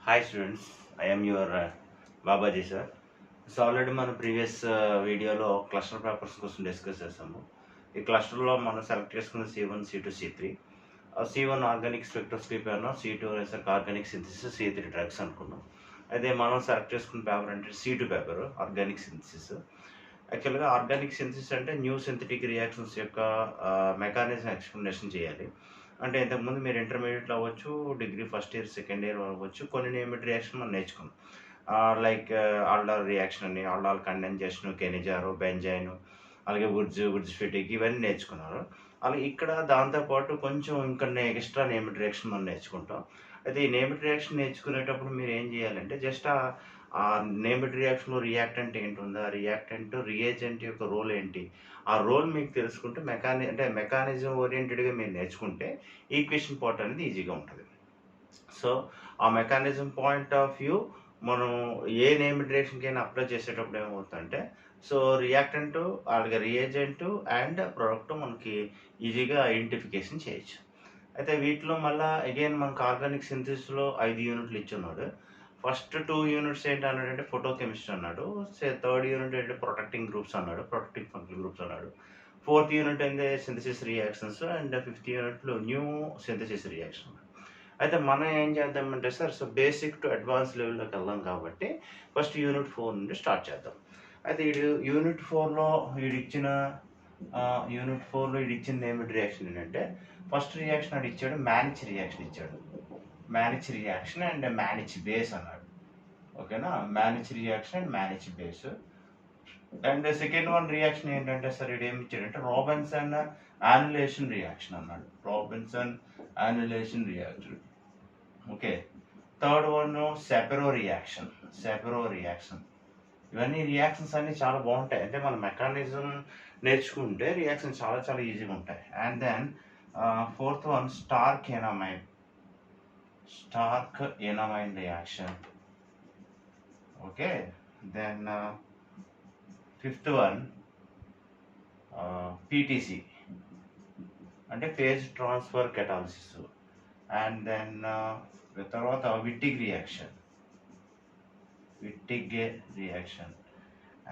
Hi students, I am your Babaji sir. So already మన previous వీడియోలో cluster papers కోసం discuss చేసాము. ఈ క్లస్టర్లో మనం సెలెక్ట్ చేసుకున్న C1, C2, C3. C1 organic spectroscopy అన్నాం, C2 అనేసరికి ఆర్గానిక్ సింథసిస్, C3 డ్రగ్స్ అనుకున్నాం. అయితే మనం సెలెక్ట్ చేసుకున్న పేపర్ అంటే C2 పేపర్ ఆర్గానిక్ సింథసిస్. యాక్చువల్గా ఆర్గానిక్ సింథసిస్ అంటే న్యూ సింథటిక్ రియాక్షన్స్ యొక్క మెకానిజం ఎక్స్ప్లెనేషన్ చేయాలి. అంటే ఇంతకుముందు మీరు ఇంటర్మీడియట్లో అవ్వచ్చు, degree first year second year అవ్వచ్చు, కొన్ని నియమిత రియాక్షన్ మనం నేర్చుకున్నాం. లైక్ ఆల్డాల్ రియాక్షన్ అని, ఆల్డాల్ కండెన్సేషన్, కెనిజారు, బెంజైన్, అలాగే వుడ్జ్ ఫిటిక్ ఇవన్నీ నేర్చుకున్నారు. అలాగే ఇక్కడ దాంతోపాటు కొంచెం ఇంకా ఎక్స్ట్రా నేమిడ్ రియాక్షన్ మనం నేర్చుకుంటాం. అయితే ఈ నేమిడ్ రియాక్షన్ నేర్చుకునేటప్పుడు మీరు ఏం చేయాలంటే జస్ట్ ఆ నేమిడ్ రియాక్షన్లో రియాక్టెంట్ ఏంటి ఉందా, రియాక్టెంట్ రియేజెంట్ యొక్క రోల్ ఏంటి, ఆ రోల్ మీకు తెలుసుకుంటే మెకానిజం ఓరియంటెడ్గా మీరు నేర్చుకుంటే ఈక్వేషన్ పార్ట్ అనేది ఈజీగా ఉంటుంది. సో ఆ మెకానిజం పాయింట్ ఆఫ్ వ్యూ మనం ఏ నేమిడ్ రియాక్షన్కైనా అప్లై చేసేటప్పుడు ఏమవుతుందంటే సో రియాక్టెంట్ అలాగే రియేజెంట్ అండ్ ప్రోడక్ట్ మనకి ఈజీగా ఐడెంటిఫికేషన్ చేయొచ్చు. అయితే వీటిలో మళ్ళీ అగైన్ మనకు ఆర్గానిక్ సింథసిస్లో 5 యూనిట్లు ఇచ్చున్నాడు. ఫస్ట్ 2 యూనిట్స్ ఏంటన్నాడంటే ఫోటోకెమిస్ట్రీ అన్నాడు. థర్డ్ యూనిట్ అంటే ప్రొటెక్టింగ్ గ్రూప్స్ అన్నాడు, ప్రొటెక్టింగ్ ఫంక్షన్ గ్రూప్స్ అన్నాడు. ఫోర్త్ యూనిట్ అంటే సింథసిస్ రియాక్షన్స్ అండ్ ఫిఫ్త్ యూనిట్లో న్యూ సింథసిస్ రియాక్షన్. అయితే మనం ఏం చేద్దామంటే sir so basic to advance లెవెల్లోకి వెళ్దాం కాబట్టి ఫస్ట్ యూనిట్ 4 నుండి స్టార్ట్ చేద్దాం. అయితే యూనిట్ 4లో వీడిచ్చిన నేమిడ్ రియాక్షన్ ఏంటంటే ఫస్ట్ రియాక్షన్ అది ఇచ్చాడు, మ్యానిచ్ రియాక్షన్ ఇచ్చాడు. Mannich reaction and Mannich base అన్నాడు. ఓకేనా, Mannich reaction and Mannich base. And second one reaction ఏంటంటే సార్ ఇది ఏమి ఇచ్చాడంటే రాబిన్సన్ యాన్యులేషన్ రియాక్షన్ అన్నాడు. Robinson annulation reaction. Okay, third one సెపెరో రియాక్షన్. ఇవన్నీ రియాక్షన్స్ అన్నీ చాలా బాగుంటాయి. అంటే మన మెకానిజం నేర్చుకుంటే రియాక్షన్స్ చాలా చాలా ఈజీగా ఉంటాయి. And then fourth one Stork enamine reaction. Okay, then fifth one PTC అంటే phase transfer catalysis. And then తర్వాత విట్టిగ్ రియాక్షన్.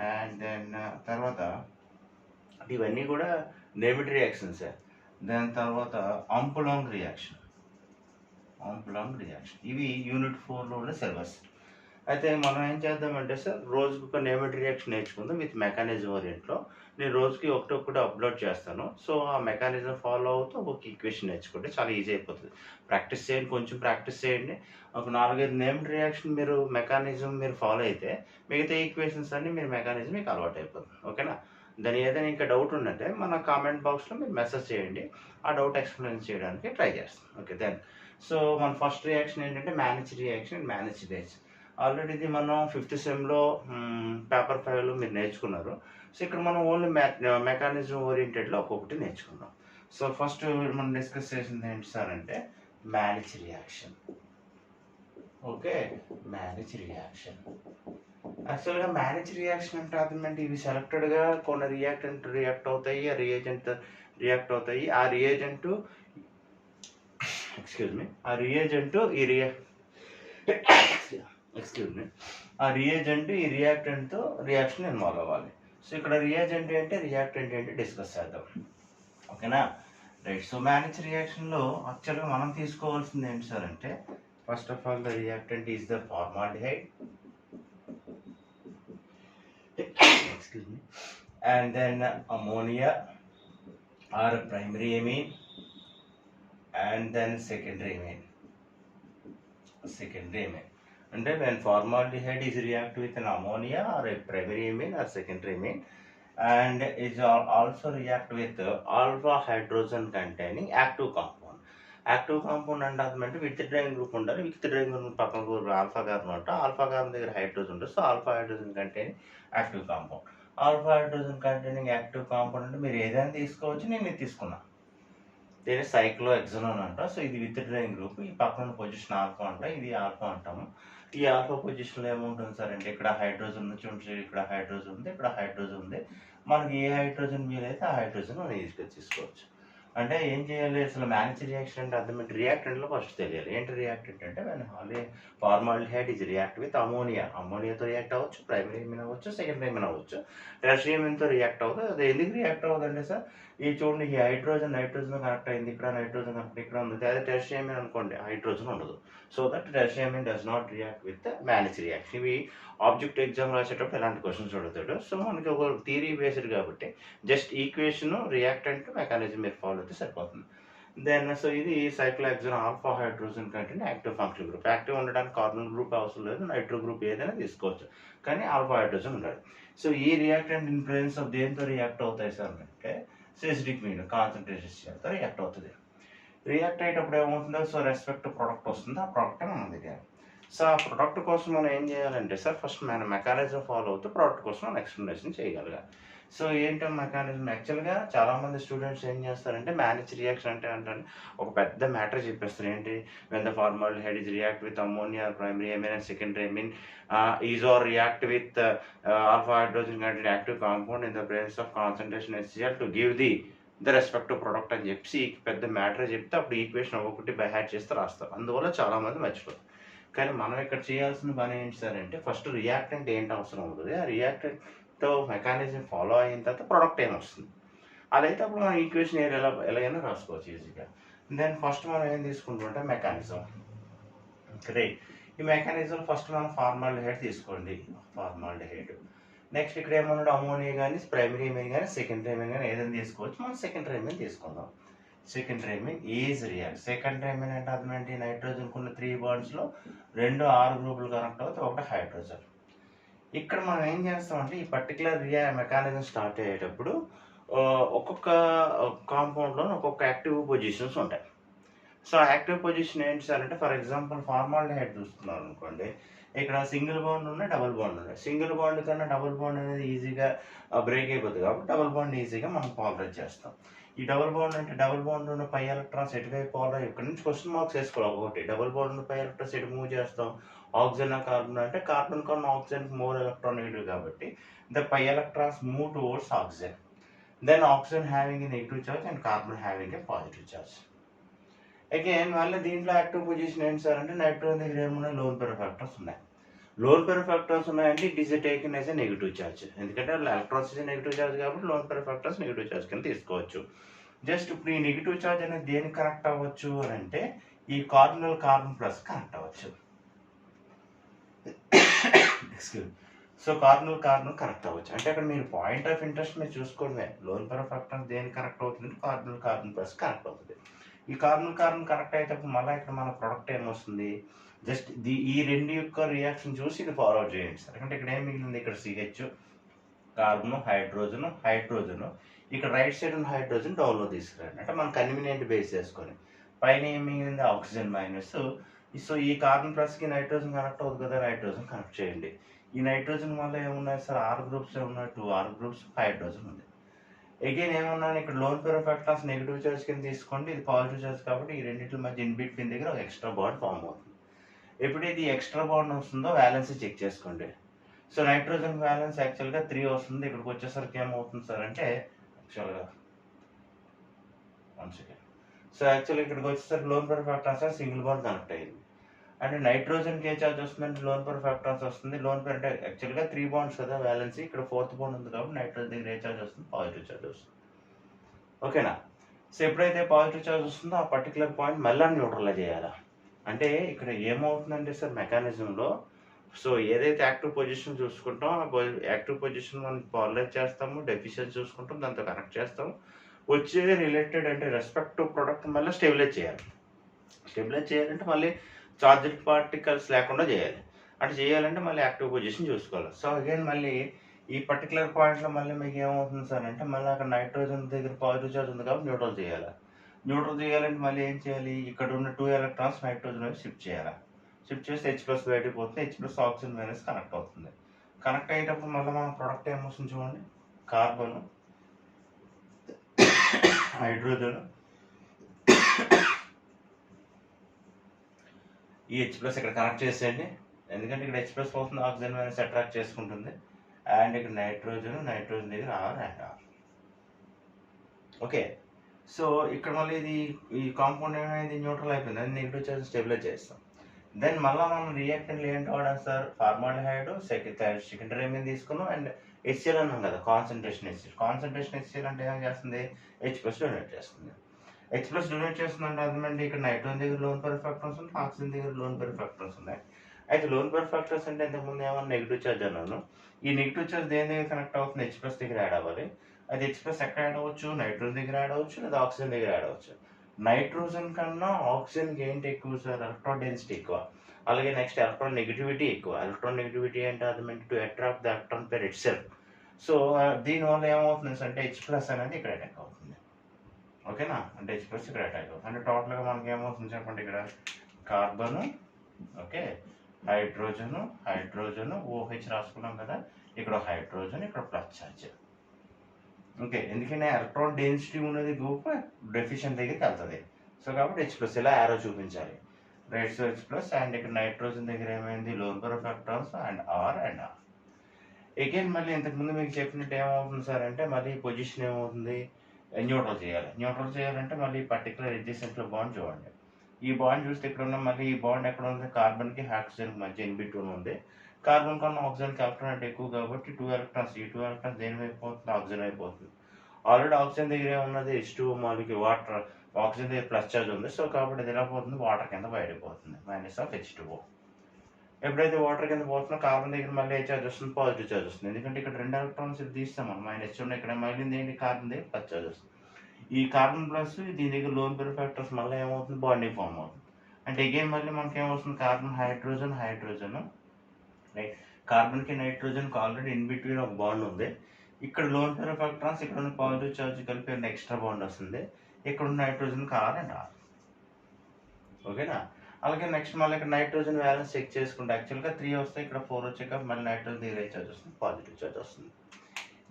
అండ్ దెన్ తర్వాత ఇవన్నీ కూడా నేమిడ్ రియాక్షన్సే. దాని తర్వాత ఆంపులాంగ్ రియాక్షన్. ఇవి యూనిట్ 4లో ఉన్న సిలబస్. అయితే మనం ఏం చేద్దామంటే సార్ రోజుకి ఒక నేమిడ్ రియాక్షన్ నేర్చుకుందాం విత్ మెకానిజం ఓరియంట్లో. నేను రోజుకి ఒకటి అప్లోడ్ చేస్తాను. సో ఆ మెకానిజం ఫాలో అవుతూ ఒక ఈక్వేషన్ నేర్చుకుంటే చాలా ఈజీ అయిపోతుంది. ప్రాక్టీస్ చేయండి, కొంచెం ప్రాక్టీస్ చేయండి. ఒక 4-5 నేమిడ్ రియాక్షన్ మీరు మెకానిజం మీరు ఫాలో అయితే మిగతా ఈక్వేషన్స్ అన్ని మీరు మెకానిజం మీకు అలవాటు అయిపోతుంది. ఓకేనా, దాని ఏదైనా ఇంకా డౌట్ ఉందంటే మన కామెంట్ బాక్స్లో మీరు మెసేజ్ చేయండి, ఆ డౌట్ ఎక్స్ప్లెయిన్ చేయడానికి ట్రై చేస్తాం. ఓకే, దెన్ సో మన ఫస్ట్ రియాక్షన్ ఏంటంటే మ్యానిచ్ రియాక్షన్, మ్యానిచ్ బేస్. ఆల్రెడీ ఇది మనం 5th సెమ్లో పేపర్ 5లో మీరు నేర్చుకున్నారు. సో ఇక్కడ మనం ఓన్లీ మెకానిజం ఓరియంటెడ్లో ఒక్కొక్కటి నేర్చుకుందాం. సో ఫస్ట్ మనం డిస్కస్ చేసింది ఏంటి సార్ అంటే Mannich reaction. Okay, Mannich reaction. యాక్చువల్గా మ్యానిచ్ రియాక్షన్ అంటే అర్థమంటే ఇవి సెలెక్టెడ్గా కొన్ని రియాక్టెంట్ రియాక్ట్ అవుతాయి, ఆ రియేజెంట్ రియాక్ట్ అవుతాయి. ఆ రియేజెంట్ ఈ రియాక్టెంట్తో రియాక్షన్ ఇన్వాల్వ్ అవ్వాలి. సో ఇక్కడ రియేజెంట్ ఏంటి, రియాక్టెంట్ ఏంటి డిస్కస్ చేద్దాం. ఓకేనా, రైట్. సో మ్యానిచ్ రియాక్షన్లో యాక్చువల్గా మనం తీసుకోవాల్సింది ఏంటి సార్ అంటే first of all the reactant is the formaldehyde and then ammonia or primary amine and then secondary amine. And then when formaldehyde is react with an ammonia or a primary amine or secondary amine and is also react with alpha hydrogen containing active compound. Active compound అంటే అర్థమంటే with driving group ఉండాలి. With driving group పక్కన alpha carbon ఉంటుంది. Alpha carbon దగ్గర hydrogen ఉంటుంది. So alpha hydrogen containing active compound. Alpha hydrogen containing active compound అంటే మీరు ఏదైనా తీసుకోవచ్చు, నేను ఇది తీసుకున్నా. దీన్ని సైక్లోహెక్సనోన్ అంట. సో ఇది విత్ డ్రైవింగ్ గ్రూప్. ఈ పక్కన పొజిషన్ ఆల్ఫా అంట, ఇది ఆల్ఫా అంటాము. ఈ ఆల్ఫా పొజిషన్లో ఏముంటుంది సార్ అంటే ఇక్కడ హైడ్రోజన్ నుంచి ఇక్కడ హైడ్రోజన్ ఉంది, ఇక్కడ హైడ్రోజన్ ఉంది. మనకి ఏ హైడ్రోజన్ వీలైతే ఆ హైడ్రోజన్ మనం ఈజీగా తీసుకోవచ్చు. అంటే ఏం చేయాలి అసలు మ్యానేజ్ రియాక్షన్ అంటే అర్థం ఏంటి? రియాక్టెంట్లో ఫస్ట్ తెలియాలి. ఏంటి రియాక్టెంట్ అంటే formaldehyde is react with ammonia. అమోనియాతో రియాక్ట్ అవ్వచ్చు, ప్రైమరీ ఎమిన్ అవ్వచ్చు, సెకండరీ ఎమిన్ అవ్వచ్చు, టెర్షియరీ ఎమిన్తో రియాక్ట్ అవ్వదు. అది ఎందుకు రియాక్ట్ అవ్వదండి సార్? ఈ చూడండి, ఈ హైడ్రోజన్ నైట్రోజన్ కనెక్ట్ అయింది, ఇక్కడ నైట్రోజన్ కనెక్ట్ ఇక్కడ ఉంది. అదే టెర్షియరీ ఎమిన్ అనుకోండి, హైడ్రోజన్ ఉండదు. So that tertiary amine does not react with manage reaction. ఇవి ఆబ్జెక్ట్ ఎగ్జామ్ రాసేటప్పుడు ఎలాంటి క్వశ్చన్స్ అడుగుతాడు. సో మనకి ఒక థియరీ బేస్డ్ కాబట్టి జస్ట్ ఈక్వేషన్, రియాక్టెంట్, మెకానిజం మీరు ఫాలో అయితే సరిపోతుంది. దెన్ సో ఇది సైక్లోహెక్సేన్ ఆల్ఫా హైడ్రోజన్ కంటే యాక్టివ్ ఫంక్షన్ గ్రూప్. యాక్టివ్ ఉండడానికి కార్బన్ గ్రూప్ అవసరం లేదు, నైట్రో గ్రూప్ ఏదైనా తీసుకోవచ్చు, కానీ ఆల్ఫా హైడ్రోజన్ ఉండాలి. సో ఈ రియాక్టెంట్ ఇన్ ప్రెజెన్స్ ఆఫ్ దేంతో రియాక్ట్ అవుతాయి సార్ అంటే సిస్టిక్ మీడియం కాన్సన్ట్రేషన్తో రియాక్ట్ అవుతుంది. రియాక్ట్ అయ్యేటప్పుడు ఏమవుతుందో సో రెస్పెక్ట్ ప్రొడక్ట్ వస్తుంది, ఆ ప్రొడక్ట్ మనం దగ్గర. సో ఆ ప్రొడక్ట్ కోసం మనం ఏం చేయాలంటే సార్ ఫస్ట్ మన మెకానిజం ఫాలో అవుతూ ప్రొడక్ట్ కోసం మనం ఎక్స్ప్లెనేషన్ చేయగలగాలి. సో ఏంటో మెకానిజం యాక్చువల్గా చాలామంది స్టూడెంట్స్ ఏం చేస్తారంటే మ్యానేజ్ రియాక్షన్ అంటే ఒక పెద్ద మ్యాటర్ చెప్పేస్తారు. ఏంటి? When the formaldehyde is react with ammonia, primary amine and secondary amine is or react with alpha hydrogen content active compound in the presence of concentration HCl to give the respective product అని చెప్పి పెద్ద matter చెప్తే అప్పుడు equation ఒక్కొక్కటి by heart చేస్తే రాస్తారు. అందువల్ల చాలామంది మర్చిపోతారు. కానీ మనం ఇక్కడ చేయాల్సిన పని ఏంటి సార్ అంటే ఫస్ట్ రియాక్టెంట్ ఏంటి అవసరం ఉంటుంది, ఆ రియాక్టెంట్తో మెకానిజం ఫాలో అయిన తర్వాత ప్రొడక్ట్ ఏమొస్తుంది, అదైతే అప్పుడు మనం ఈక్వేషన్ ఎలాగైనా రాసుకోవచ్చు ఈజీగా. దెన్ ఫస్ట్ మనం ఏం తీసుకుంటుంటే మెకానిజం. రైట్, ఈ మెకానిజం ఫస్ట్ మనం ఫార్మాల్డిహైడ్ తీసుకోండి, ఫార్మాల్డిహైడ్. నెక్స్ట్ ఇక్కడ ఏమన్నాడు? అమోనియా కానీ, ప్రైమరీ ఎమిన్ కానీ, సెకండరీ ఎమిన్ కానీ ఏదైనా తీసుకోవచ్చు. మనం సెకండరీ ఎమిన్ తీసుకుందాం. Secondary amine is react. Secondary amine అంటే అర్థం ఏంటి? నైట్రోజన్ ఉన్న 3 బాండ్స్లో 2 R గ్రూపులు కనెక్ట్ అవుతాయి, ఒకటి హైడ్రోజన్. ఇక్కడ మనం ఏం చేస్తామంటే ఈ పర్టికులర్ మెకానిజం స్టార్ట్ అయ్యేటప్పుడు ఒక్కొక్క కాంపౌండ్లో ఒక్కొక్క యాక్టివ్ పొజిషన్స్ ఉంటాయి. సో యాక్టివ్ పొజిషన్ ఏంటి సార్ అంటే ఫర్ ఎగ్జాంపుల్ ఫార్మాల్డిహైడ్ చూస్తున్నారు అనుకోండి, ఇక్కడ సింగిల్ బాండ్ ఉన్నాయి, డబుల్ బాండ్ ఉన్నాయి. సింగిల్ బాండ్ కన్నా డబుల్ బాండ్ అనేది ఈజీగా బ్రేక్ అయిపోతుంది కాబట్టి డబుల్ బాండ్ ఈజీగా మనం పాలరైజ్ చేస్తాం. ఈ డబుల్ బాండ్ అంటే డబుల్ బాండ్ ఉన్న పై ఎలక్ట్రాన్స్ ఎటువైపు పాలరైజ్, ఇక్కడ నుంచి క్వశ్చన్ మార్క్స్ వేసుకోవాలి. ఒకటి డబుల్ బాండ్ ఉన్న పై ఎలక్ట్రాన్స్ ఎటు మూవ్ చేస్తాం, ఆక్సిజన్ కార్బన్ అంటే కార్బన్ కన్నా ఆక్సిజన్ మోర్ ఎలక్ట్రాన్ నెగిటివ్ కాబట్టి the pi electrons move towards oxygen. Then oxygen having a negative charge and carbon having a positive charge. Again మళ్ళీ దీంట్లో active position ఏంటి sir అంటే nitrogen దగ్గర ఏమున్నాయి? లోన్ పెయిర్ ఫ్యాక్టర్స్ ఉన్నాయి. Lone pair factors ఉన్నాయంటే it is taken as a negative charge, ఎందుకంటే electrons is negative charge కాబట్టి loan pair factors negative charge కింద తీసుకోవచ్చు. జస్ట్ ఇప్పుడు ఈ నెగిటివ్ చార్జ్ అనేది దేనికి కనెక్ట్ అవ్వచ్చు అని అంటే ఈ కార్బనల్ కార్బన్ ప్లస్ కనెక్ట్ అవ్వచ్చు. Excuse. So carbonyl carbon connect అవ్వచ్చు అంటే అక్కడ మీరు పాయింట్ ఆఫ్ ఇంట్రెస్ట్ మీరు చూసుకోవడమే. లోన్ పెయిర్ ఫ్యాక్టర్స్ దేనికి కనెక్ట్ అవుతుంది? కార్బనల్ కార్బన్ ప్లస్ కనెక్ట్ అవుతుంది. ఈ కార్బన్ కార్బన్ కనెక్ట్ అయ్యేటప్పుడు మళ్ళీ ఇక్కడ మన ప్రొడక్ట్ ఏమొస్తుంది? జస్ట్ ఈ రెండు యొక్క రియాక్షన్ చూసి ఇది ఫార్వర్డ్ చేయండి సార్. అంటే ఇక్కడ ఏం మిగిలింది? ఇక్కడ CH కార్బన్, హైడ్రోజన్, హైడ్రోజన్, ఇక్కడ రైట్ సైడ్ ఉన్న హైడ్రోజన్ డౌన్లో తీసుకురండి. అంటే మనం కన్వీనియంట్ బేస్ చేసుకొని పైన ఏం మిగిలింది? Oxygen minus. సో ఈ కార్బన్ ప్లస్కి నైట్రోజన్ కనెక్ట్ అవుతుంది కదా, నైట్రోజన్ కనెక్ట్ చేయండి. ఈ నైట్రోజన్ వల్ల ఏమున్నాయి సార్? R గ్రూప్స్ ఏమున్నాయి? 2 R గ్రూప్స్, హైడ్రోజన్ ఉంది. అగైన్ ఏమన్నాను? ఇక్కడ loan pair factors negative charge కింద తీసుకోండి, ఇది పాజిటివ్ చార్జ్ కాబట్టి ఈ రెండింటి మధ్య ఇన్ బిట్వీన్ దగ్గర ఒక ఎక్స్ట్రా బాండ్ ఫామ్ అవుతుంది. ఎప్పుడైతే ఈ ఎక్స్ట్రా బాండ్ వస్తుందో బ్యాలెన్స్ చెక్ చేసుకోండి. సో నైట్రోజన్ బ్యాలెన్స్ యాక్చువల్గా 3 వస్తుంది, ఇక్కడికి వచ్చేసరికి ఏమవుతుంది సార్ అంటే యాక్చువల్గా 1 సెకండ్. సో యాక్చువల్గా ఇక్కడికి వచ్చేసరికి loan pair factors single bond connect అయ్యింది. అంటే నైట్రోజన్కి ఏ చార్జ్ వస్తుందంటే లోన్ పెయిర్ ఫ్యాక్టర్స్ వస్తుంది. లోన్ పెయిర్ అంటే యాక్చువల్గా 3 బాండ్స్ కదా బ్యాలెన్స్, ఇక్కడ 4th బాండ్ ఉంది కాబట్టి నైట్రోజన్ దగ్గర ఏ చార్జ్ వస్తుంది? పాజిటివ్ చార్జ్ వస్తుంది. ఓకేనా? సో ఎప్పుడైతే పాజిటివ్ చార్జ్ వస్తుందో ఆ పర్టికులర్ పాయింట్ మళ్ళీ న్యూట్రలైజ్ చేయాలా. అంటే ఇక్కడ ఏమవుతుందంటే సార్ మెకానిజంలో సో ఏదైతే యాక్టివ్ పొజిషన్ చూసుకుంటాం ఆ యాక్టివ్ పొజిషన్ మనం పాలరైజ్ చేస్తాము, డెఫిషియన్సీ చూసుకుంటాం, దాంతో కనెక్ట్ చేస్తాము, వచ్చే రిలేటెడ్ అంటే రెస్పెక్టివ్ ప్రొడక్ట్ మళ్ళీ స్టెబిలైజ్ చేయాలి. స్టెబిలైజ్ చేయాలంటే మళ్ళీ చార్జ్డ్ పార్టికల్స్ లేకుండా చేయాలి. అంటే చేయాలంటే మళ్ళీ యాక్టివ్ పొజిషన్ చూసుకోవాలి. సో అగైన్ మళ్ళీ ఈ పర్టికులర్ పాయింట్లో మళ్ళీ మీకు ఏమవుతుంది సార్ అంటే మళ్ళీ అక్కడ నైట్రోజన్ దగ్గర పాజిటివ్ చార్జ్ ఉంది కాబట్టి న్యూట్రల్ చేయాలి. న్యూట్రల్ చేయాలంటే మళ్ళీ ఏం చేయాలి? ఇక్కడ ఉన్న 2 ఎలక్ట్రాన్స్ నైట్రోజన్ వైపు షిఫ్ట్ చేయాలి. షిఫ్ట్ చేస్తే H+ బయటికి పోతుంది, H+ ఆక్సిజన్ మైనస్ కనెక్ట్ అవుతుంది. కనెక్ట్ అయ్యేటప్పుడు మళ్ళీ మన ప్రొడక్ట్ ఏమొస్తుంది చూడండి, కార్బన్, హైడ్రోజన్, ఈ H+ ఇక్కడ కనెక్ట్ చేసేయండి, ఎందుకంటే ఇక్కడ H+ పోతుంది, ఆక్సిజన్ మైనస్ అట్రాక్ట్ చేసుకుంటుంది. అండ్ ఇక్కడ నైట్రోజన్ దగ్గర R and R. Okay, so ఇక్కడ మళ్ళీ ఈ కాంపౌండ్ ఏమైంది, న్యూట్రల్ అయిపోయింది, అది నెగిటివ్ చార్జ్ స్టెబిలైజ్ చేస్తాం. దెన్ మళ్ళీ మనం రియాక్టెంట్లు ఏంటి వాడాం సార్, ఫార్మాల్డిహైడ్ సెకండరీ ఏమేమి తీసుకున్నాం, అండ్ HCl అన్నాం కదా, కాన్సన్ట్రేషన్ HCl అంటే ఏం చేస్తుంది, H+ డొనేట్ చేస్తుంది. H+ డొనేట్ చేస్తుందంటే అర్థమంటే ఇక్కడ నైట్రోజన్ దగ్గర లోన్ పేర్ ఫ్యాక్టర్స్ ఉన్నాయి, ఆక్సిజన్ దగ్గర లోన్ పేర్ ఫ్యాక్టర్స్ ఉన్నాయి. అయితే లోన్ పేర్ ఫ్యాక్టర్స్ అంటే ఇంతకుముందు ఏమన్నా నెగిటివ్ చార్జ్ అన్నాను. ఈ నెగిటివ్ చార్జ్ దేని దగ్గర కనెక్ట్ అవుతుంది, H+ దగ్గర యాడ్ అవ్వాలి. అది H+ ఎక్కడ యాడ్ అవ్వచ్చు, నైట్రోజన్ దగ్గర యాడ్ అవ్వచ్చు, లేదా ఆక్సిజన్ దగ్గర యాడ్ అవ్వచ్చు. నైట్రోజన్ కన్నా ఆక్సిజన్కి ఏంటి ఎక్కువ సార్, ఎలక్ట్రాన్ డెన్సిటీ ఎక్కువ. అలాగే నెక్స్ట్ ఎలక్ట్రాన్ నెగిటివిటీ ఎక్కువ. ఎలక్ట్రాన్ నెగిటివిటీ అంటే అర్థం to attract the electron pair it self. So దీనివల్ల ఏమవుతుంది అంటే H+ అనేది ఇక్కడ అటాక్ అవుతుంది. ఓకేనా, అంటే H+ ఇక్కడ అటాక్ అవుతుంది. అంటే టోటల్గా మనకి ఏమవుతుంది చెప్పండి, ఇక్కడ కార్బన్, ఓకే, హైడ్రోజన్ OH రాసుకున్నాం కదా, ఇక్కడ హైడ్రోజన్, ఇక్కడ ప్లస్ ఛార్జ్. ఓకే, ఎందుకంటే ఎలక్ట్రాన్ డెన్సిటీ ఉన్నది గ్రూప్ డెఫిషియెంట్ దగ్గరికి వెళ్తుంది. సో కాబట్టి H+ ఇలా యారో చూపించాలి, రైట్. సో H+, అండ్ ఇక్కడ నైట్రోజన్ దగ్గర ఏమైంది, loan pair of electrons and R. Again మళ్ళీ ఇంతకుముందు మీకు చెప్పినట్టు ఏమవుతుంది సార్ అంటే మళ్ళీ పొజిషన్ ఏమవుతుంది, న్యూట్రల్ చేయాలంటే మళ్ళీ పర్టికులర్ అడ్జసెంట్లో బాండ్ చూడండి. ఈ బాండ్ చూస్తే ఇక్కడ ఉన్న మళ్ళీ ఈ బాండ్ ఎక్కడ ఉంది, కార్బన్కి ఆక్సిజన్కి మధ్య ఇన్ బిట్వీన్ ఉంది. కార్బన్ కన్నా ఆక్సిజన్కి ఎలక్ట్రాన్ ఎక్కువ కాబట్టి ఈ 2 ఎలక్ట్రాన్స్ దేని అయిపోతుంది, ఆక్సిజన్ అయిపోతుంది. ఆల్రెడీ ఆక్సిజన్ దగ్గర ఏమున్నది, H2O మాలిక్యూల్, వాటర్, ఆక్సిజన్ దగ్గర ప్లస్ చార్జ్ ఉంది. సో కాబట్టి ఇది ఎలా పోతుంది, వాటర్ కింద బయటపోతుంది, -H2O. ఎప్పుడైతే వాటర్ కింద పోతుందో కార్బన్ దగ్గర మళ్ళీ ఏ చార్జ్ వస్తుంది, పాజిటివ్ చార్జ్ వస్తుంది. ఎందుకంటే ఇక్కడ 2 ఎలక్ట్రాన్స్ ఇది తీస్తాం మనం, -H ఉన్నాయి, ఇక్కడ మిగిలింది ఏంటి, కార్బన్ దగ్గర ప్లస్ చార్జ్ వస్తుంది. ఈ కార్బన్ ప్లస్ దీని దగ్గర లోన్ పేర్ ఫ్యాక్టర్స్ మళ్ళీ ఏమవుతుంది, బాండింగ్ ఫామ్ అవుతుంది. అంటే అగైన్ మళ్ళీ మనకి ఏమవుతుంది, కార్బన్ హైడ్రోజన్, రైట్. కార్బన్కి నైట్రోజన్కి ఆల్రెడీ ఇన్ బిట్వీన్ ఒక బాండ్ ఉంది. ఇక్కడ లోన్ పేర్ ఆఫ్ ఎలక్ట్రాన్స్, ఇక్కడ ఉన్న పాజిటివ్ చార్జ్ కలిపి ఎక్స్ట్రా బాండ్ వస్తుంది. ఇక్కడ ఉన్న నైట్రోజన్కి R అండ్ R. ఓకేనా. అలాగే నెక్స్ట్ మళ్ళీ ఇక్కడ నైట్రోజన్ బ్యాలెన్స్ చెక్ చేసుకుంటే యాక్చువల్గా 3 వస్తాయి, ఇక్కడ 4 వచ్చాక మళ్ళీ నైట్రోజన్ దగ్గర చార్జ్ వస్తుంది, పాజిటివ్ చార్జ్ వస్తుంది.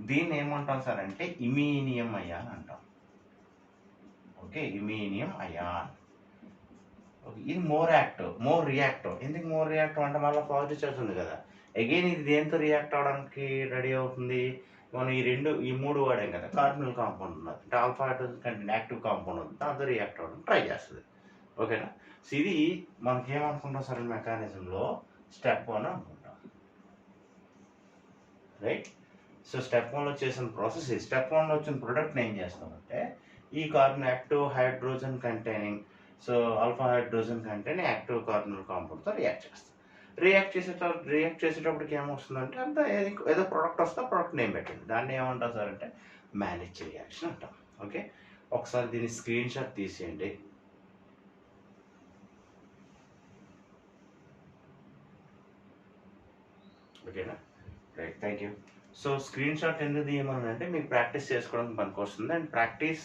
దీన్ని ఏమంటాం సార్ అంటే ఇమీనియం అయాన్ అంటాం. Okay, iminium ion. ఓకే, ఇది మోర్ రియాక్టివ్. ఎందుకు మోర్ రియాక్టివ్ అంటే మళ్ళీ పాజిటివ్ చార్జ్ ఉంది కదా. అగైన్ ఇది దేంతో రియాక్ట్ అవడానికి రెడీ అవుతుంది, మనం ఈ 3 వాడాం కదా, కార్బనల్ కాంపౌండ్ ఉన్నది అంటే ఆల్ఫా హైడ్రోజన్ కంటే యాక్టివ్ కాంపౌండ్ ఉంది, దాంతో రియాక్ట్ అవ్వడానికి ట్రై చేస్తుంది. ఓకేనా. సో ఇది మనకి ఏమనుకుంటాం సార్ మెకానిజంలో స్టెప్ 1 అనుకుంటాం, రైట్. సో స్టెప్ 1లో చేసిన ప్రాసెస్, స్టెప్ 1లో వచ్చిన ప్రోడక్ట్ని ఏం చేస్తామంటే ఈ carbon active hydrogen containing, so alpha hydrogen containing active carbonyl కాంపౌండ్తో రియాక్ట్ చేస్తాం. రియాక్ట్ చేసేటప్పటికి ఏమొస్తుందంటే అంత ఏదో ప్రోడక్ట్ వస్తే ప్రోడక్ట్ నేమ్ పెట్టండి, దాన్ని ఏమంటాం సార్ అంటే మ్యానిచ్ రియాక్షన్ అంటాం. ఓకే, ఒకసారి దీన్ని స్క్రీన్ షాట్ తీసేయండి. ఓకేనా, right, thank you. So screen shot ఎందుకు తీయమని మీకు ప్రాక్టీస్ చేసుకోవడానికి పనికొస్తుంది, and practice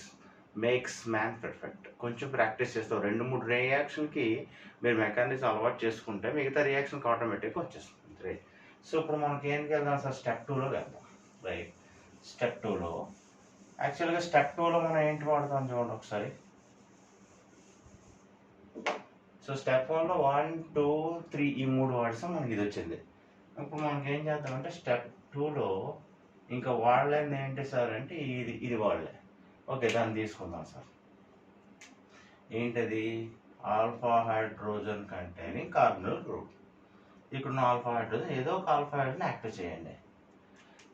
makes man perfect. కొంచెం ప్రాక్టీస్ చేస్తాం, 2-3 రియాక్షన్కి మీరు మెకానిజం అలవాటు చేసుకుంటే మిగతా రియాక్షన్కి ఆటోమేటిక్గా వచ్చేస్తుంది, రైట్. సో ఇప్పుడు మనకి ఏంటి వెళ్దాం సార్, స్టెప్ 2లోకి వెళ్దాం, రైట్. స్టెప్ 2లో యాక్చువల్గా స్టెప్ 2లో మనం ఏంటి వాడతాం చూడండి ఒకసారి. సో స్టెప్ 1లో 1, 2, 3 ఈ 3 వాడిస్తాం, మనకి ఇది వచ్చింది. ఇప్పుడు మనకి ఏం చేద్దామంటే స్టెప్ 2లో ఇంకా వాడలేని ఏంటి సార్ అంటే ఇది వాడలే. ఓకే, దాన్ని తీసుకుందాం సార్. ఏంటది, alpha hydrogen containing carbonyl group. ఇక్కడ ఉన్న ఆల్ఫా హైడ్రోజన్ ఏదో ఒక ఆల్ఫా హైడ్రోజన్ యాక్టివ్ చేయండి.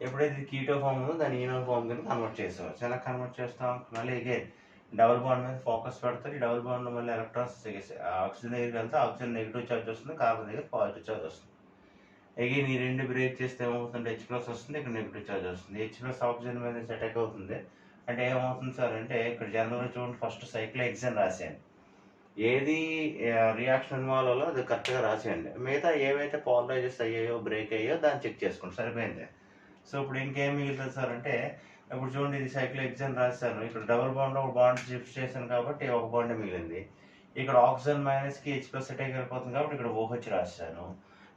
ఎప్పుడైతే కీటో ఫామ్ ఉందో దాన్ని ఈనో ఫామ్ కింద కన్వర్ట్ చేసేవచ్చు. ఎలా కన్వర్ట్ చేస్తాం, మళ్ళీ అగైన్ డబుల్ బాండ్ మీద ఫోకస్ పెడతారు. ఈ డబుల్ బాండ్లో మళ్ళీ ఎలక్ట్రాన్స్ ఆక్సిజన్ దగ్గరికి వెళ్తే ఆక్సిజన్ నెగిటివ్ చార్జ్ వస్తుంది, కార్బన్ దగ్గర పాజిటివ్ చార్జ్ వస్తుంది. అగైన్ ఈ 2 బ్రేక్ చేస్తే ఏమవుతుంది, H+ వస్తుంది, ఇక్కడ నెగిటివ్ చార్జ్ వస్తుంది. H+ ఆక్సిజన్ మీద అటాక్ అవుతుంది. అంటే ఏమవుతుంది సార్ అంటే ఇక్కడ జనరల్గా చూడండి, ఫస్ట్ సైకిల్ ఎగ్జామ్ రాసేయండి, ఏది రియాక్షన్ ఇన్వాల్వ్ అవ్వాలో అది కరెక్ట్గా రాసేయండి. మిగతా ఏవైతే పాలరైజెస్ అయ్యాయో బ్రేక్ అయ్యాయో దాన్ని చెక్ చేసుకోండి, సరిపోయింది. సో ఇప్పుడు ఇంకేం మిగులుతుంది సార్ అంటే ఇప్పుడు చూడండి, ఇది సైకిల్ ఎగ్జామ్ రాశాను, ఇక్కడ డబుల్ బాండ్ ఒక బాండ్ షిఫ్ట్ చేశాను కాబట్టి ఒక బాండ్ మిగిలింది. ఇక్కడ ఆక్సిజన్ మైనస్కి H+ అటాక్ అయిపోతుంది కాబట్టి ఇక్కడ OH రాశాను.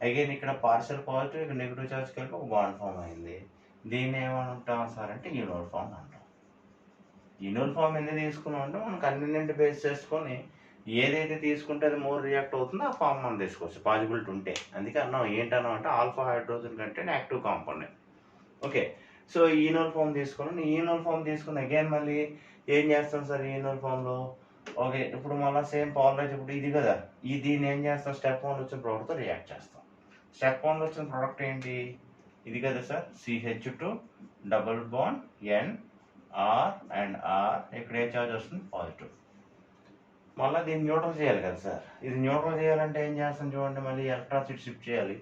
అగైన్ ఇక్కడ పార్షియల్ పాజిటివ్, ఇక్కడ నెగిటివ్ చార్జ్ కలిపి ఒక బాండ్ ఫామ్ అయింది. దీన్ని ఏమంటాం సార్ అంటే యూనోల్ ఫామ్ అంటాం. యూనోల్ ఫామ్ ఎందుకు తీసుకున్నాం అంటే మనం కన్వీనియంట్ బేస్ చేసుకొని ఏదైతే తీసుకుంటే అది మోర్ రియాక్ట్ అవుతుందో ఆ ఫామ్ మనం తీసుకోవచ్చు, పాజిబిలిటీ ఉంటే. అందుకే అన్నాం ఏంటన్నాం అంటే ఆల్ఫా హైడ్రోజన్ కంటే active compound. Okay, so enol form తీసుకుని అగైన్ మళ్ళీ ఏం చేస్తాం సార్ ఈనల్ ఫామ్లో? ఓకే, ఇప్పుడు మళ్ళీ సేమ్ పాలరైజ్ ఇప్పుడు ఇది కదా, దీన్ని ఏం చేస్తాం, స్టెప్ 1 వచ్చిన ప్రోడక్ట్తో రియాక్ట్ చేస్తాం. స్టెప్ 1 వచ్చిన ప్రోడక్ట్ ఏంటి, ఇది కదా sir, CH2 double bond N R and R, ఇక్కడ ఏ చార్జ్ వస్తుంది, పాజిటివ్. మళ్ళీ దీన్ని న్యూట్రల్ చేయాలి కదా సార్. ఇది న్యూట్రల్ చేయాలంటే ఏం చేస్తాం చూడండి, మళ్ళీ ఎలక్ట్రాసిటీ షిఫ్ట్ చేయాలి.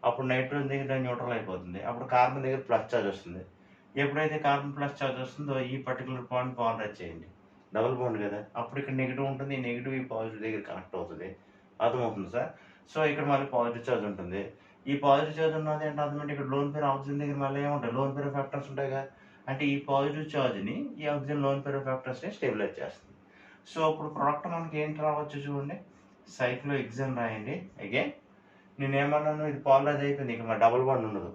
అప్పుడు నైట్రోజన్ దగ్గర న్యూట్రల్ అయిపోతుంది, అప్పుడు కార్బన్ దగ్గర ప్లస్ చార్జ్ వస్తుంది. ఎప్పుడైతే కార్బన్ ప్లస్ చార్జ్ వస్తుందో ఈ పర్టికులర్ పాయింట్ పాలరైజ్ చేయండి, డబుల్ బాండ్ కదా, అప్పుడు ఇక్కడ నెగిటివ్ ఉంటుంది, ఈ నెగిటివ్ ఈ పాజిటివ్ దగ్గర కనెక్ట్ అవుతుంది. అర్థమవుతుంది సార్. సో ఇక్కడ మళ్ళీ పాజిటివ్ చార్జ్ ఉంటుంది. ఈ పాజిటివ్ చార్జ్ ఉన్నది అంటే అర్థమంటే ఇక్కడ లోన్ పేర్ ఆక్సిజన్ దగ్గర మళ్ళీ ఏముంటాయి, లోన్ పేర్ ఫ్యాక్టర్స్ ఉంటాయి కదా. అంటే ఈ పాజిటివ్ చార్జ్ని ఈ ఆక్సిజన్ లోన్ పేర్ ఫ్యాక్టర్స్ని స్టెబిలైజ్ చేస్తుంది. సో ఇప్పుడు ప్రొడక్ట్ మనకి ఏంటి రావచ్చు చూడండి, సైక్లో ఎగ్జామ్ రాయండి. అగైన్ నేను ఏమన్నాను, ఇది పాలరైజ్ అయిపోయింది, ఇక్కడ డబుల్ బాండ్ ఉండదు.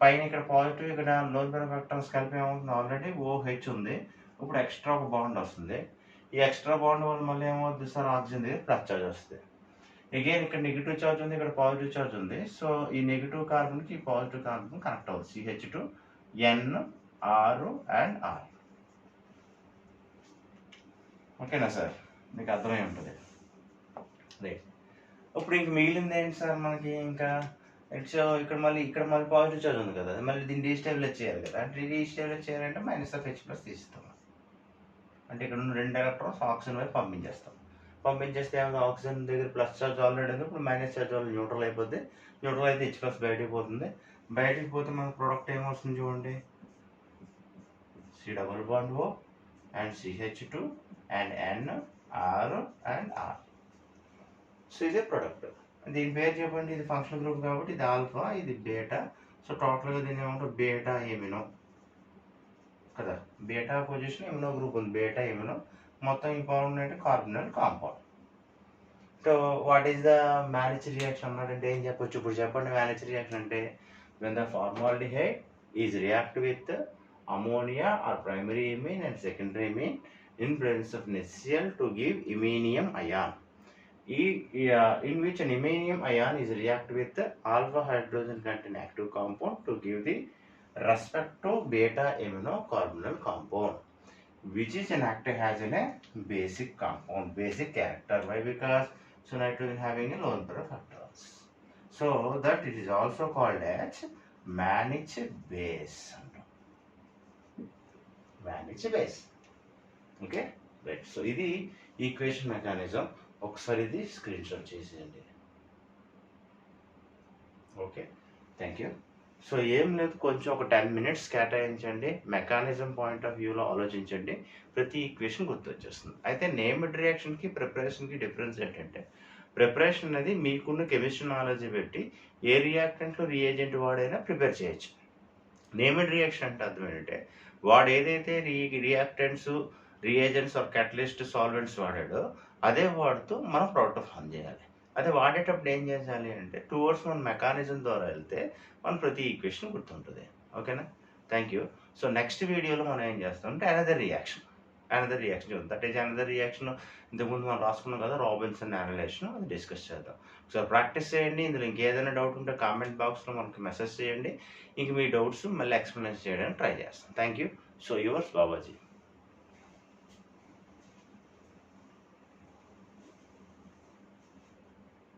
పైన ఇక్కడ పాజిటివ్, ఇక్కడ లోన్ పేర్ ఫ్యాక్టర్స్ కలిపి ఏమవుతుంది, ఆల్రెడీ OH ఉంది, ఇప్పుడు ఎక్స్ట్రా ఒక బాండ్ వస్తుంది. ఈ ఎక్స్ట్రా బాండ్ వల్ల మళ్ళీ ఏమవుతుంది సార్, ఆక్సిజన్ దగ్గర ప్లస్ చార్జ్ వస్తుంది. అగైన్ ఇక్కడ నెగిటివ్ చార్జ్ ఉంది, ఇక్కడ పాజిటివ్ చార్జ్ ఉంది. సో ఈ నెగిటివ్ కార్బన్కి ఈ పాజిటివ్ కార్బన్ కనెక్ట్ అవుతుంది, CH2 N R and R. ఓకేనా సార్, మీకు అర్థమై ఉంటుంది రైట్. ఇప్పుడు ఇంక మిగిలింది ఏంటి సార్ మనకి, ఇంకా ఇక్కడ మళ్ళీ పాజిటివ్ చార్జ్ ఉంది కదా, మళ్ళీ దీన్ని డీస్టెబిలైజ్ చేయాలి కదా. అంటే డీస్టెబిలైజ్ చేయాలంటే -H+ తీస్తాం. అంటే ఇక్కడ ఉన్న 2 ఎలక్ట్రాన్స్ ఆక్సిజన్ వైపు పంపించేస్తే ఏమో ఆక్సిజన్ దగ్గర ప్లస్ చార్జ్ ఆల్రెడీ ఉంది, ఇప్పుడు మైనస్ చార్జ్ వల్ల న్యూట్రల్ అయిపోద్ది. న్యూట్రల్ అయితే H+ బయటికి పోతుంది. బయటికి పోతే మన ప్రోడక్ట్ ఏమొస్తుంది చూడండి, C double bond O and CH2 and N R and R. So ఇదే ప్రొడక్ట్. దీని పేరు చెప్పండి, ఇది ఫంక్షనల్ గ్రూప్ కాబట్టి ఇది ఆల్ఫా, ఇది బీటా. సో టోటల్గా దీన్ని ఏమంటారు, బీటా ఎమినో కదా. బీటా పొజిషన్ ఎమినో గ్రూప్ ఉంది, బీటా ఎమినో. మొత్తం ఈ పౌండ్ అంటే carbonyl compound. So what is the marriage reaction అన్నాడంటే ఏం చెప్పొచ్చు, ఇప్పుడు చెప్పండి. మ్యారేజ్ రియాక్షన్ అంటే when the formaldehyde is react with ammonia or primary amine and secondary amine in presence of NaCl to give iminium ion. In which an iminium ion is react with alpha hydrogen contain active compound to give the respective beta amino carbonyl compound, which is an active has in a basic compound, basic character. Why? Because so nitrogen having a lone pair of factors, so that it is also called as managed base. Managed base. Okay, right. So ఇది equation mechanism. ఒకసారి ఇది screen shot చేసేయండి. Okay, thank you. So ఏం లేదు, కొంచెం ఒక 10 minutes కేటాయించండి, mechanism point of వ్యూలో ఆలోచించండి, ప్రతి ఈక్వేషన్ గుర్తొచ్చేస్తుంది. అయితే నేమ్డ్ రియాక్షన్కి ప్రిపరేషన్కి డిఫరెన్స్ ఏంటంటే, ప్రిపరేషన్ అనేది మీకున్న కెమిస్ట్రీ నాలెడ్జ్ పెట్టి ఏ రియాక్టెంట్లో రియేజెంట్ వాడైనా ప్రిపేర్ చేయొచ్చు. నేమ్డ్ రియాక్షన్ అంటే అర్థం ఏంటంటే, వాడు ఏదైతే reactants, reagents or catalyst solvents వాడాడో అదే వాడుతూ మనం ప్రోడక్ట్ ఫామ్ చేయాలి. అదే వాడేటప్పుడు ఏం చేయాలి అంటే, టువర్డ్స్ మన మెకానిజం ద్వారా వెళ్తే మన ప్రతి ఈక్వేషన్ గుర్తుంటుంది. ఓకేనా, థ్యాంక్ యూ. సో నెక్స్ట్ వీడియోలో మనం ఏం చేస్తాం అంటే అనదర్ రియాక్షన్ చూద్దాం. That is another reaction. ఇంతకుముందు మనం రాసుకున్నాం కదా, రాబిన్సన్ అనలైజేషన్, అది డిస్కస్ చేద్దాం. సో ప్రాక్టీస్ చేయండి. ఇందులో ఇంకేదైనా డౌట్ ఉంటే కామెంట్ బాక్స్లో మనకి మెసేజ్ చేయండి. ఇంక మీ డౌట్స్ మళ్ళీ ఎక్స్ప్లెయిన్ చేయడానికి ట్రై చేస్తాం. Thank you. So yours Babaji.